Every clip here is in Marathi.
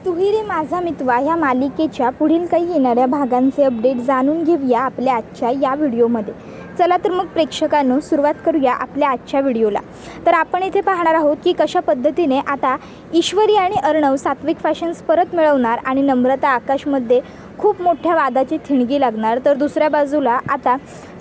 तुही रे माझा मितवा ह्या मालिकेच्या पुढील काही येणाऱ्या भागांचे अपडेट जाणून घेऊया आपल्या आजच्या या व्हिडिओमध्ये। चला तर मग प्रेक्षकांनो सुरुवात करूया आपल्या आजच्या व्हिडिओला। तर आपण इथे पाहणार आहोत की कशा पद्धतीने आता ईश्वरी आणि अर्णव सात्विक फॅशन्स परत मिळवणार आणि नम्रता आकाशमध्ये खूप मोठ्या वादाची ठिणगी लागणार। तर दुसऱ्या बाजूला आता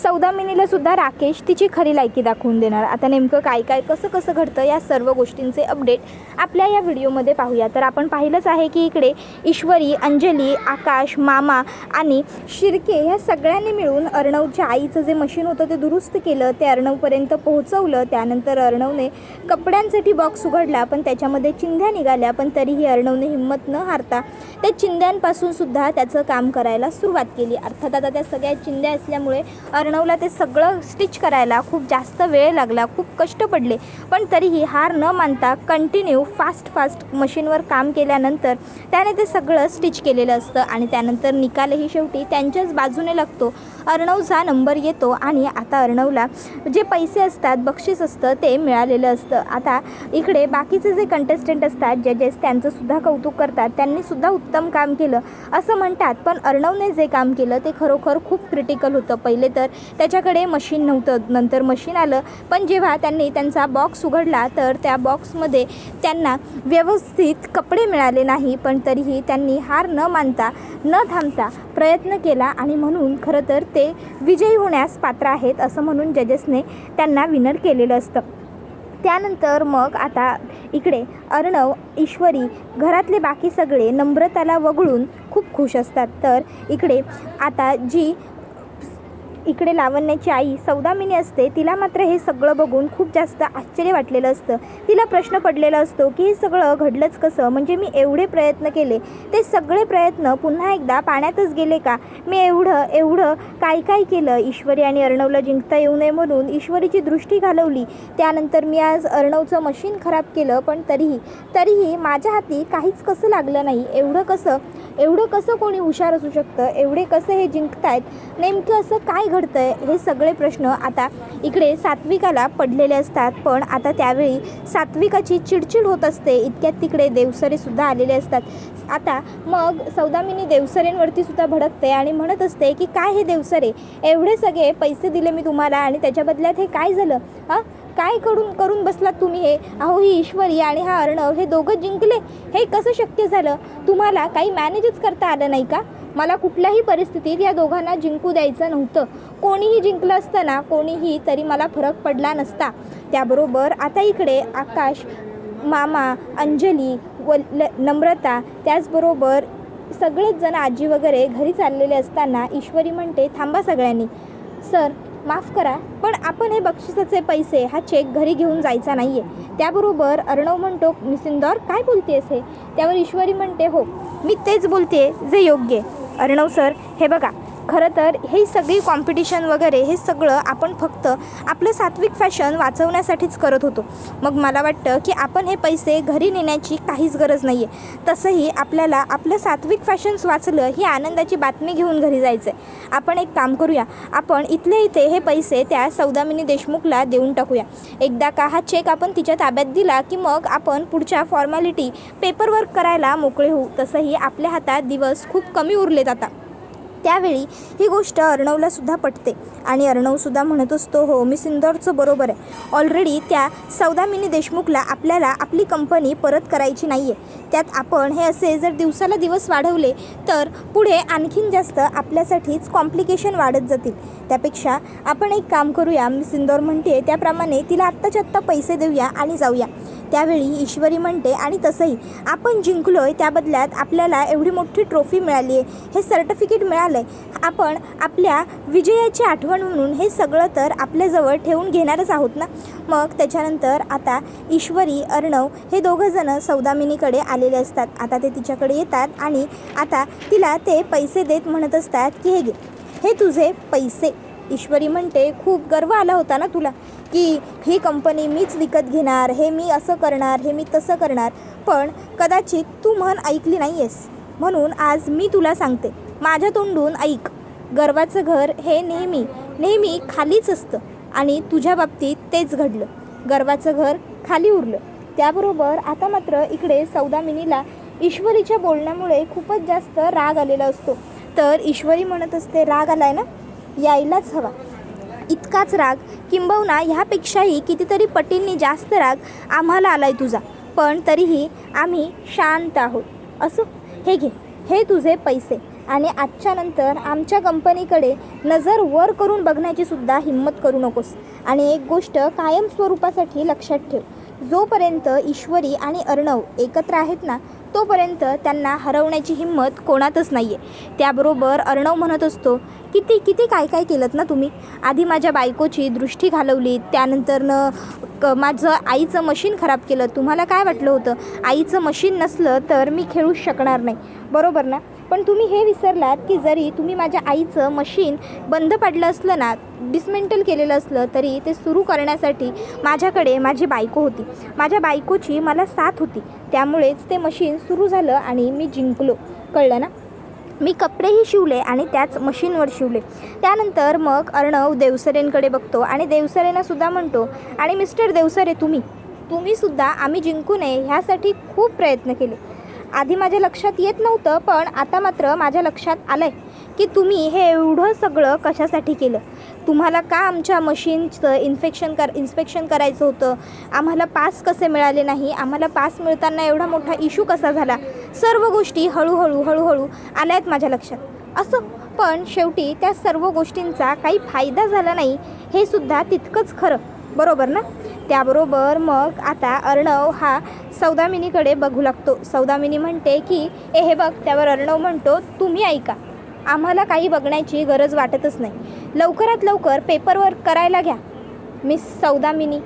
सौदामिनीला सुद्धा राकेश तिची खरी लायकी दाखवून देणार। आता नेमकं काय काय कसं घडतं या सर्व गोष्टींचे अपडेट आपल्या या व्हिडिओमध्ये पाहूया। तर आपण पाहिलंच आहे की इकडे ईश्वरी, अंजली, आकाश, मामा आणि शिर्के ह्या सगळ्यांनी मिळून अर्णवच्या आईचं जे मशीन होतं ते दुरुस्त केलं, ते अर्णवपर्यंत पोहोचवलं। त्यानंतर अर्णवने कपड्यांसाठी बॉक्स उघडला पण त्याच्यामध्ये चिंध्या निघाल्या, पण तरीही अर्णवने हिंमत न हारता त्या चिंध्यांपासून सुद्धा त्याचं काम करायला सुरुवात केली। अर्थात आता त्या सगळ्या चिंध्या असल्यामुळे अर्णवला ते सगळं स्टिच करायला खूप जास्त वेळ लागला, खूप कष्ट पडले, पण तरीही हार न मानता कंटिन्यू फास्ट मशीनवर काम केल्यानंतर त्याने ते सगळं स्टिच केलेलं असतं आणि त्यानंतर निकालही शेवटी त्यांच्याच बाजूने लागतो। अर्णवचा नंबर येतो आणि आता अर्णवला जे पैसे असतात, बक्षीस असतं ते मिळालेलं असतं। आता इकडे बाकीचे जे कंटेस्टंट असतात, जजेस, त्यांचं सुद्धा कौतुक करतात, त्यांनी सुद्धा उत्तम काम केलं असं म्हणतात, पण अर्णवने जे काम केलं ते खरोखर खूप क्रिटिकल होतं। पहिले तर त्याच्याकडे मशीन नव्हतं, नंतर मशीन आलं, पण जेव्हा त्यांनी त्यांचा बॉक्स उघडला तर त्या बॉक्समध्ये त्यांना व्यवस्थित कपडे मिळाले नाही, पण तरीही त्यांनी हार न मानता न थांबता प्रयत्न केला आणि म्हणून खरं तर ते विजयी होण्यास पात्र आहेत असं म्हणून जजेसने त्यांना विनर केलेलं असतं। त्यानंतर मग आता इकडे अर्णव, ईश्वरी, घरातले बाकी सगळे नम्रताला वगळून खूप खुश असतात। तर इकडे आता जी इकडे लावण्याची आई सौदामिनी असते, तिला मात्र हे सगळं बघून खूप जास्त आश्चर्य वाटलेलं असतं। तिला प्रश्न पडलेला असतो की हे सगळं घडलंच कसं, म्हणजे मी एवढे प्रयत्न केले, ते सगळे प्रयत्न पुन्हा एकदा पाण्यातच गेले का? मी एवढं काय केलं ईश्वरी आणि अर्णवला जिंकता येऊ नये म्हणून ईश्वरीची दृष्टी घालवली, त्यानंतर मी आज अर्णवचं मशीन खराब केलं, पण तरीही माझ्या हाती काहीच कसं लागलं नाही। एवढं कसं कोणी हुशार असू शकतं, एवढे कसं हे जिंकतायत, नेमकं असं काय घडतंय? हे सगळे प्रश्न आता इकडे सात्विकाला पडलेले असतात। पण आता त्यावेळी सात्विकाची चिडचिड होत असते, इतक्यात तिकडे देवसरे सुद्धा आलेले असतात। आता मग सौदामिनी देवसरेंवरती सुद्धा भडकते आणि म्हणत असते की काय हे देवसरे, एवढे सगळे पैसे दिले मी तुम्हाला आणि त्याच्या बदल्यात हे काय झालं? काय करून बसलात तुम्ही? हे अहो, ही ईश्वरी आणि हा अर्णव हे दोघं जिंकले, हे कसं शक्य झालं? तुम्हाला काही मॅनेजच करता आलं नाही का? मला कुठल्याही परिस्थितीत या दोघांना जिंकू द्यायचं नव्हतं। कोणीही जिंकलं असतं ना, कोणीही, तरी मला फरक पडला नसता। त्याबरोबर आता इकडे आकाश, मामा, अंजली व नम्रता, त्याचबरोबर सगळेच जण आजी वगैरे घरी चाललेले असताना ईश्वरी म्हणते, थांबा सगळ्यांनी, सर माफ करा, पण आपण हे बक्षिसाचे पैसे, हा चेक घरी घेऊन जायचा नाही आहे। त्याबरोबर अर्णव म्हणतो, मिस इंदौर काय बोलतेस हे? त्यावर ईश्वरी म्हणते, हो मी तेच बोलते जे योग्य आहे। अर्णव सर, हे बघा, खरं तर ही सगळी कॉम्पिटिशन वगैरे हे सगळं आपण फक्त आपलं सात्विक फॅशन वाचवण्यासाठीच करत होतो। मग मला वाटतं की आपण हे पैसे घरी नेण्याची काहीच गरज नाही आहे। तसंही आपल्याला आपलं सात्विक फॅशन्स वाचलं ही आनंदाची बातमी घेऊन घरी जायचं आहे। आपण एक काम करूया, आपण इथे हे पैसे त्या सौदामिनी देशमुखला देऊन टाकूया। एकदा का हा चेक आपण तिच्या ताब्यात दिला की मग आपण पुढच्या फॉर्मॅलिटी पेपरवर्क करायला मोकळे होऊ। तसंही आपल्या हातात दिवस खूप कमी उरलेत आता। त्यावेळी ही गोष्ट अर्णवला सुद्धा पटते आणि अर्णवसुद्धा म्हणत असतो, हो मिस इंदौरचं बरोबर आहे, ऑलरेडी त्या सौदामिनी देशमुखला आपल्याला आपली कंपनी परत करायची नाही आहे। त्यात आपण हे असे जर दिवसाला दिवस वाढवले तर पुढे आणखीन जास्त आपल्यासाठीच कॉम्प्लिकेशन वाढत जातील। त्यापेक्षा आपण एक काम करूया, मिस इंदौर म्हणते त्याप्रमाणे तिला आत्ताच्या आत्ता पैसे देऊया आणि जाऊया। त्यावेळी ईश्वरी म्हणते, आणि तसंही आपण जिंकलोय, त्या बदल्यात आपल्याला एवढी मोठी ट्रॉफी मिळाली आहे, हे सर्टिफिकेट मिळालं आहे, आपण आपल्या विजयाची आठवण म्हणून हे सगळं तर आपल्याजवळ ठेवून घेणारच आहोत ना। मग त्याच्यानंतर आता ईश्वरी, अर्णव हे दोघंजणं सौदामिनीकडे आलेले असतात। आता ते तिच्याकडे येतात आणि आता तिला ते पैसे देत म्हणत असतात की हे घे, हे तुझे पैसे। ईश्वरी म्हणते, खूप गर्व आला होता ना तुला की ही कंपनी मीच विकत घेणार, हे मी असं करणार, हे मी तसं करणार, पण कदाचित तू म्हण ऐकली नाही आहेस, म्हणून आज मी तुला सांगते, माझ्या तोंडून ऐक, गर्वाचं घर हे नेहमी खालीच असतं आणि तुझ्या बाबतीत तेच घडलं, गर्वाचं घर खाली उरलं। त्याबरोबर आता मात्र इकडे सौदामिनीला ईश्वरीच्या बोलण्यामुळे खूपच जास्त राग आलेला असतो. तर ईश्वरी म्हणत असते, राग आलाय ना, यायलाच हवा. इतकाच राग, किंबहुना ह्यापेक्षाही कितीतरी पटींनी जास्त राग आम्हाला आलाय तुझा, पण तरीही आम्ही शांत आहोत. असो, हे घे, हे तुझे पैसे, आणि आजच्या नंतर आमच्या कंपनीकडे नजर वर करून बघण्याची सुद्धा हिंमत करू नकोस. आणि एक गोष्ट कायमस्वरूपासाठी लक्षात ठेव, जोपर्यंत ईश्वरी आणि अर्णव एकत्र आहेत ना, तोपर्यंत त्यांना हरवण्याची हिंमत कोणातच नाही आहे. त्याबरोबर अर्णव म्हणत असतो, किती किती काय काय केलं ना तुम्ही. आधी माझ्या बायकोची दृष्टी घालवली, त्यानंतरनं माझं आईचं मशीन खराब केलं. तुम्हाला काय वाटलं होतं, आईचं मशीन नसलं तर मी खेळूच शकणार नाही, बरोबर ना. पण तुम्ही हे विसरलात की जरी तुम्ही माझ्या आईचं मशीन बंद पडलं असलं ना, डिसमेंटल केलेलं असलं, तरी ते सुरू करण्यासाठी माझ्याकडे माझी बायको होती. माझ्या बायकोची मला साथ होती, त्यामुळेच ते मशीन सुरू झालं आणि मी जिंकलो, कळलं ना. मी कपडेही शिवले आणि त्याच मशीनवर शिवले. त्यानंतर मग अर्णव देवसरेंकडे बघतो आणि देवसरेंनासुद्धा म्हणतो, आणि मिस्टर देवसरे, तुम्हीसुद्धा आम्ही जिंकू नये ह्यासाठी खूप प्रयत्न केले. आधी माझ्या लक्षात येत नव्हतं, पण आता मात्र माझ्या लक्षात आलं आहे की तुम्ही हे एवढं सगळं कशासाठी केलं. तुम्हाला का आमच्या मशीनचं इन्स्पेक्शन करायचं होतं, आम्हाला पास कसे मिळाले नाही, आम्हाला पास मिळताना एवढा मोठा इश्यू कसा झाला, सर्व गोष्टी हळूहळू आल्या आहेत माझ्या लक्षात. असं, पण शेवटी त्या सर्व गोष्टींचा काही फायदा झाला नाही, हे सुद्धा तितकंच खरं, बरोबर ना. त्याबरोबर मग आता अर्णव हा सौदामिनीकडे बघू लागतो. सौदामिनी म्हणते की हे बघ. त्यावर अर्णव म्हणतो, तुम्ही ऐका, आम्हाला काही बघण्याची गरज वाटतच नाही, लवकरात लवकर पेपरवर्क करायला घ्या मिस सौदामिनी.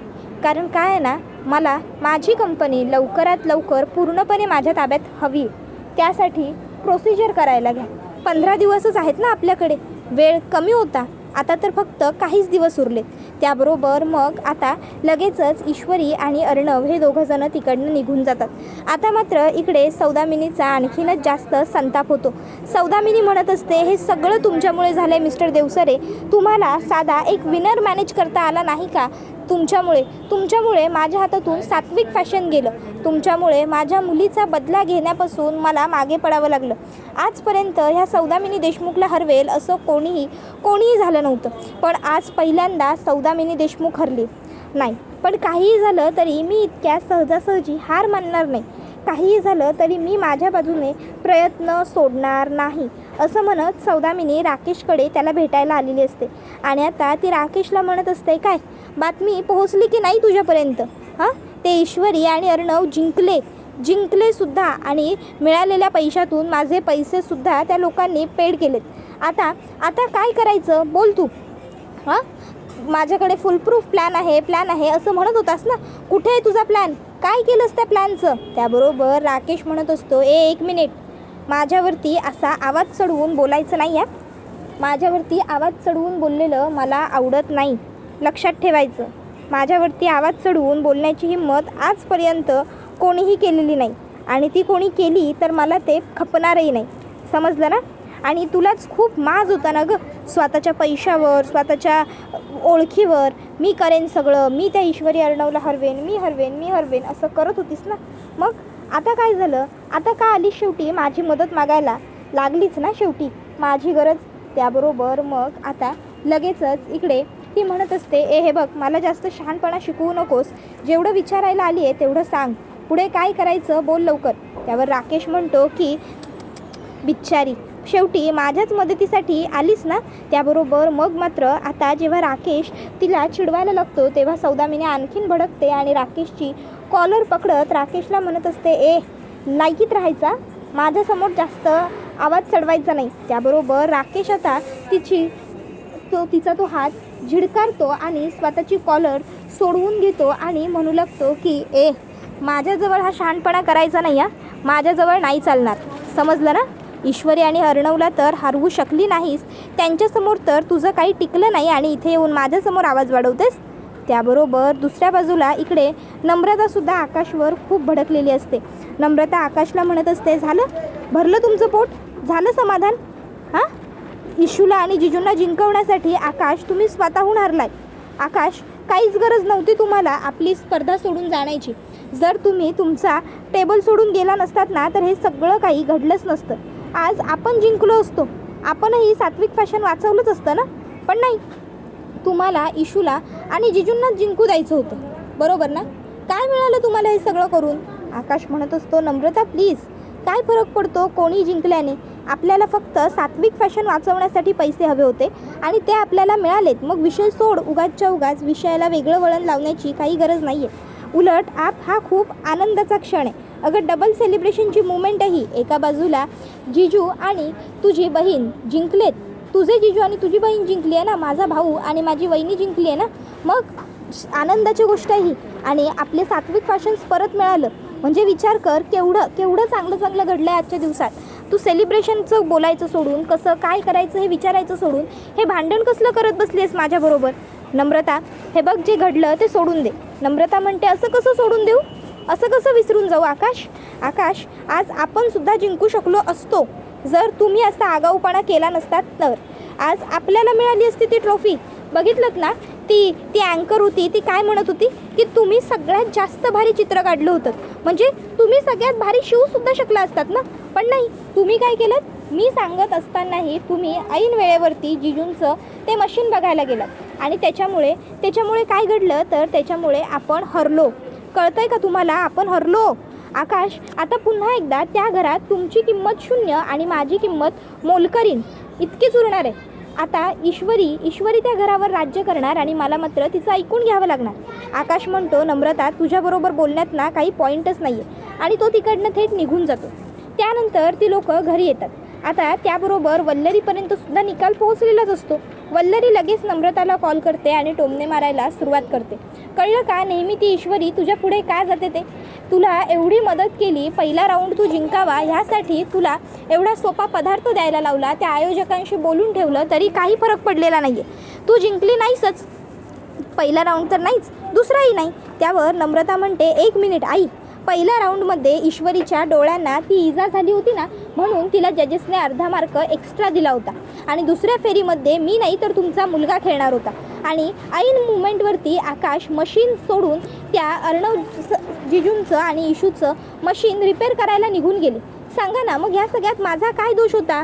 कारण काय आहे ना, मला माझी कंपनी लवकरात लवकर पूर्णपणे माझ्या ताब्यात हवी, त्यासाठी प्रोसिजर करायला घ्या. 15 दिवसच आहेत ना आपल्याकडे, वेळ कमी होता, आता तर फक्त काहीच दिवस उरलेत. त्याबरोबर मग आता लगेचच ईश्वरी आणि अर्णव हे दोघंजणं तिकडनं निघून जातात. आता मात्र इकडे सौदामिनीचा आणखीनच जास्त संताप होतो. सौदामिनी म्हणत असते, हे सगळं तुमच्यामुळे झालं आहे मिस्टर देवसरे. तुम्हाला साधा एक विनर मॅनेज करता आला नाही का. तुमच्यामुळे माझ्या हातातून सात्विक फॅशन गेलं. तुमच्यामुळे माझ्या मुलीचा बदला घेण्यापासून मला मागे पडावं लागलं. आजपर्यंत ह्या सौदामिनी देशमुखला हरवेल असं कोणीही झालं नव्हतं, पण आज पहिल्यांदा सौदामिनी देशमुख हरली. नाही, पण काहीही झालं तरी मी इतक्या सहजासहजी हार मानणार नाही. काहीही झालं तरी मी माझ्या बाजूने प्रयत्न सोडणार नाही, असं म्हणत सौदामिनी राकेशकडे त्याला भेटायला आलेली असते. आणि आता ती राकेशला म्हणत असते, काय बातमी पोहोचली की नाही तुझ्यापर्यंत. ते ईश्वरी आणि अर्णव जिंकले सुद्धा, आणि मिळालेल्या पैशातून माझे पैसेसुद्धा त्या लोकांनी पेड केलेत. आता काय करायचं बोल तू. माझ्याकडे फुलप्रूफ प्लॅन आहे असं म्हणत होतास ना, कुठे आहे तुझा प्लॅन, काय केलंस त्या प्लॅनचं. त्याबरोबर राकेश म्हणत असतो, एक मिनिट, माझ्यावरती असा आवाज चढवून बोलायचं नाही आहे. माझ्यावरती आवाज चढवून बोललेलं मला आवडत नाही, लक्षात ठेवायचं. माझ्यावरती आवाज चढवून बोलण्याची हिंमत आजपर्यंत कोणीही केलेली नाही, आणि ती कोणी केली तर मला ते खपणारही नाही, समजलं ना. आणि तुलाच खूप माज होता ना गं, स्वतःच्या पैशावर, स्वतःच्या ओळखीवर. मी करेन सगळं, मी त्या ईश्वरी अर्णवला मी हरवेन असं करत होतीस ना. मग आता काय झालं, आता का आली शेवटी माझी मदत मागायला, लागलीच ना शेवटी माझी गरज. त्याबरोबर मग आता लगेचच इकडे ती म्हणत असते, हे बघ, मला जास्त शहाणपणा शिकवू नकोस, जेवढं विचारायला आली आहे तेवढं सांग, पुढे काय करायचं बोल लवकर. त्यावर राकेश म्हणतो की बिच्चारी, शेवटी माझ्याच मदतीसाठी आलीस ना. त्याबरोबर मग मात्र आता जेव्हा राकेश तिला चिडवायला लागतो, तेव्हा सौदामिनी आणखीन भडकते आणि राकेशची कॉलर पकडत राकेशला म्हणत असते, लायकीत राहायचा, माझ्यासमोर जास्त आवाज चढवायचा नाही. त्याबरोबर राकेश आता तिचा तो हात झिडकारतो आणि स्वतःची कॉलर सोडवून घेतो आणि म्हणू लागतो की माझ्याजवळ हा शहाणपणा करायचा नाही, माझ्याजवळ नाही चालणार, समजलं ना. ईश्वरी आणि अर्णवला तर हरवू शकली नाहीस, त्यांच्यासमोर तर तुझं काही टिकलं नाही, आणि इथे येऊन माझ्यासमोर आवाज वाढवतेस. त्याबरोबर दुसऱ्या बाजूला इकडे नम्रतासुद्धा आकाशवर खूप भडकलेली असते. नम्रता आकाशला म्हणत असते, झालं, भरलं तुमचं पोट, झालं समाधान. इशूला आणि जिजूंना जिंकवण्यासाठी आकाश तुम्ही स्वतःहून हरलाय. आकाश, काहीच गरज नव्हती तुम्हाला आपली स्पर्धा सोडून जाण्याची. जर तुम्ही तुमचा टेबल सोडून गेला नसतात ना तर हे सगळं काही घडलंच नसतं. आज आपण जिंकलो असतो, आपणही सात्विक फॅशन वाचवलंच असतं ना. पण नाही, तुम्हाला इशूला आणि जिजूंना जिंकू द्यायचं होतं, बरोबर ना. काय मिळालं तुम्हाला हे सगळं करून? आकाश म्हणत असतो, नम्रता प्लीज, काय फरक पडतो कोणी जिंकल्याने? आपल्याला फक्त सात्विक फॅशन वाचवण्यासाठी पैसे हवे होते आणि ते आपल्याला मिळालेत. मग विषय सोड, उगाचच्या उगाच विषयाला वेगळं वळण लावण्याची काही गरज नाही आहे. उलट हा खूप आनंदाचा क्षण आहे. अगं डबल सेलिब्रेशनची मुवमेंटही. एका बाजूला जिजू आणि तुझी बहीण जिंकलेत, तुझे जिजू आणि तुझी बहीण जिंकली आहे ना, माझा भाऊ आणि माझी वहिनी जिंकली आहे ना. मग आनंदाची गोष्ट आहे ही. आणि आपले सात्विक फॅशन्स परत मिळालं म्हणजे विचार कर केवढं चांगलं घडलं आहे आजच्या दिवसात. तू सेलिब्रेशनचं बोलायचं सोडून, कसं काय करायचं हे विचारायचं सोडून, हे भांडण कसलं करत बसली आहेस माझ्याबरोबर? नम्रता, हे बघ, जे घडलं ते सोडून दे. नम्रता म्हणते, असं कसं सोडून देऊ, असं कसं विसरून जाऊ? आकाश, आज आपण सुद्धा जिंकू शकलो असतो जर तुम्ही असा आगाऊपणा केला नसतात तर. आज आपल्याला मिळाली असती ती ट्रॉफी. बघितलं ना, ती अँकर होती, ती काय म्हणत होती की तुम्ही सगळ्यात जास्त भारी चित्र काढलं होतं, म्हणजे तुम्ही सगळ्यात भारी शिवसुद्धा शकला असतात ना. पण नाही, तुम्ही काय केलं? मी सांगत असतानाही तुम्ही ऐन वेळेवरती जिजूंचं ते मशीन बघायला गेलात आणि त्याच्यामुळे काय घडलं तर त्याच्यामुळे आपण हरलो. कळतंय का तुम्हाला? आपण हरलो. आकाश, आता पुन्हा एकदा त्या घरात तुमची किंमत 0 आणि माझी किंमत मोलकरीण इतकीच उरणार आहे. आता ईश्वरी त्या घरावर राज्य करणार आणि मला मात्र तिचं ऐकून घ्यावं लागणार. आकाश म्हणतो, नम्रता, तुझ्याबरोबर बोलण्यात ना काही पॉईंटच नाही आहे. आणि तो तिकडनं थेट निघून जातो. त्यानंतर ती लोक घरी येतात. आता त्याबरोबर वल्लरीपर्यंत सुद्धा निकाल पोहोचलेलाच असतो. वल्लरी लगेच नम्रताला कॉल करते आणि टोमणे मारायला सुरुवात करते. कळलं का नेहमी ती ईश्वरी तुझ्या पुढे का जाते ते? तुला एवढी मदत केली, पहिला राऊंड तू जिंकावा ह्यासाठी तुला एवढा सोपा पदार्थ द्यायला लावला, त्या आयोजकांशी बोलून ठेवलं, तरी काही फरक पडलेला नाही आहे. तू जिंकली नाहीसच, पहिला राऊंड तर नाहीच, दुसराही नाही. त्यावर नम्रता म्हणते, 1 मिनिट आई, पहिल्या राऊंडमध्ये ईश्वरीच्या डोळ्यांना ती इजा झाली होती ना, म्हणून तिला जजेसने अर्धा मार्क एक्स्ट्रा दिला होता. आणि दुसऱ्या फेरीमध्ये मी नाही तर तुमचा मुलगा खेळणार होता. आणि ऐन मुवमेंटवरती आकाश मशीन सोडून त्या अर्णव जिजूंचं आणि इशूचं मशीन रिपेअर करायला निघून गेले. सांगा ना, मग ह्या सगळ्यात माझा काय दोष होता?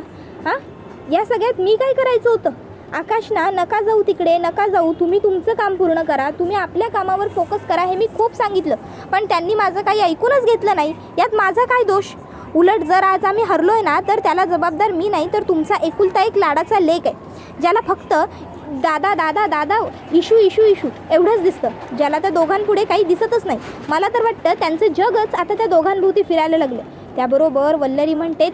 या सगळ्यात मी काय करायचं होतं? आकाश ना, नका जाऊ तिकडे, नका जाऊ, तुम्ही तुमचं काम पूर्ण करा, तुम्ही आपल्या कामावर फोकस करा, हे मी खूप सांगितलं, पण त्यांनी माझं काही ऐकूनच घेतलं नाही. यात माझा काय दोष? उलट जर आज आम्ही हरलोय ना तर त्याला जबाबदार मी नाही तर तुमचा एकुलता एक लाडाचा लेक आहे, ज्याला फक्त दादा दादा दादा इशू इशू इशू एवढंच दिसतं, ज्याला त्या दोघांपुढे काही दिसतच नाही. मला तर वाटतं त्यांचं जगच आता त्या दोघांभोवती फिरायला लागलं. त्याबरोबर वल्लरी म्हणते,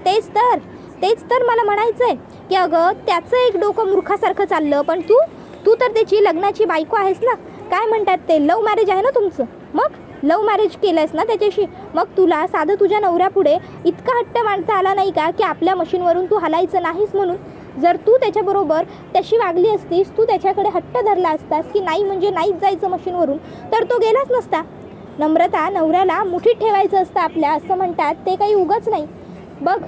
तेच तर मला म्हणायचं आहे की अगं त्याचं एक डोकं मूर्खासारखं चाललं, पण तू तर त्याची लग्नाची बायको आहेस ना. काय म्हणतात ते, लव्ह मॅरेज आहे ना तुमचं. मग लव्ह मॅरेज केलं आहेस ना त्याच्याशी, मग तुला साधं तुझ्या नवऱ्यापुढे इतका हट्ट मांडता आला नाही का की आपल्या मशीनवरून तू हलायचं नाहीस म्हणून? जर तू त्याच्याबरोबर तशी वागली असतीस, तू त्याच्याकडे हट्ट धरला असतास की नाही म्हणजे नाहीच जायचं मशीनवरून, तर तो गेलाच नसता. नम्रता, नवऱ्याला मुठीत ठेवायचं असतं आपल्या, असं म्हणतात, ते काही उगाच नाही. बघ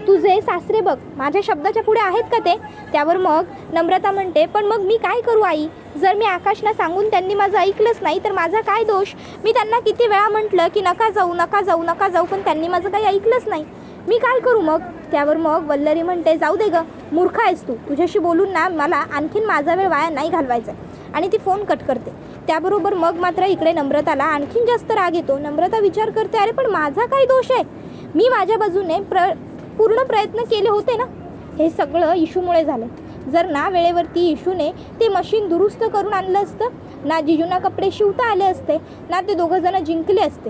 तुझे सासरे बघ, माझ्या शब्दाच्या पुढे आहेत का ते? त्यावर मग नम्रता म्हणते, पण मग मी काय करू आई? जर मी आकाशला सांगून त्यांनी माझं ऐकलंच नाही तर माझा काय दोष? मी त्यांना किती वेळा म्हटलं की नका जाऊ, पण त्यांनी माझं काही ऐकलंच नाही. मी काय करू मग? त्यावर मग वल्लरी म्हणते, जाऊ दे गं, मूर्ख आहेस तू, तुझ्याशी बोलून ना मला आणखीन माझा वेळ वाया नाही घालवायचा. आणि ती फोन कट करते. त्याबरोबर मग मात्र इकडे नम्रताला आणखीन जास्त राग येतो. नम्रता विचार करते, अरे पण माझा काय दोष आहे? मी माझ्या बाजूने पूर्ण प्रयत्न केले होते ना. हे सगळं इशूमुळे झालं. जर ना वेळेवरती इशूने ते मशीन दुरुस्त करून आणलं असतं ना, जिजूंना कपडे शिवता आले असते ना, ते दोघं जण जिंकले असते.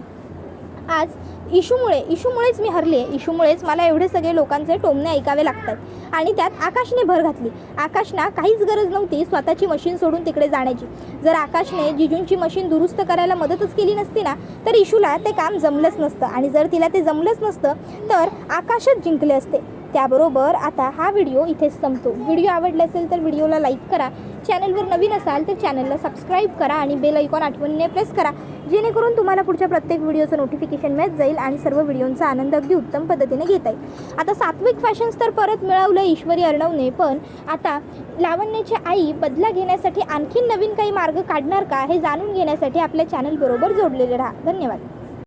आज इशूमुळेच मी हरले. इशूमुळेच मला एवढे सगळे लोकांचे टोमणे ऐकावे लागतात. आणि त्यात आकाशने भर घातली. आकाशना काहीच गरज नव्हती स्वतःची मशीन सोडून तिकडे जाण्याची. जर आकाशने जिजूंची मशीन दुरुस्त करायला मदतच केली नसती ना तर इशूला ते काम जमलंच नसतं. आणि जर तिला ते जमलंच नसतं तर आकाशच जिंकले असते. त्याबरोबर आता हा व्हिडिओ इथेच संपतो. व्हिडिओ आवडला असेल तर व्हिडिओला लाईक करा, चॅनलवर नवीन असाल तर चॅनलला सबस्क्राईब करा आणि बेल आयकॉन आठवणीने प्रेस करा, जेणेकरून तुम्हाला पुढच्या प्रत्येक व्हिडिओचं नोटिफिकेशन मिळत जाईल आणि सर्व व्हिडिओंचा आनंद अगदी उत्तम पद्धतीने घेता येईल. आता सात्विक फॅशन्स तर परत मिळवलं ईश्वरी अर्णवने, पण आता लावण्याची आई बदला घेण्यासाठी आणखीन नवीन काही मार्ग काढणार का हे जाणून घेण्यासाठी आपल्या चॅनलबरोबर जोडलेले राहा. धन्यवाद.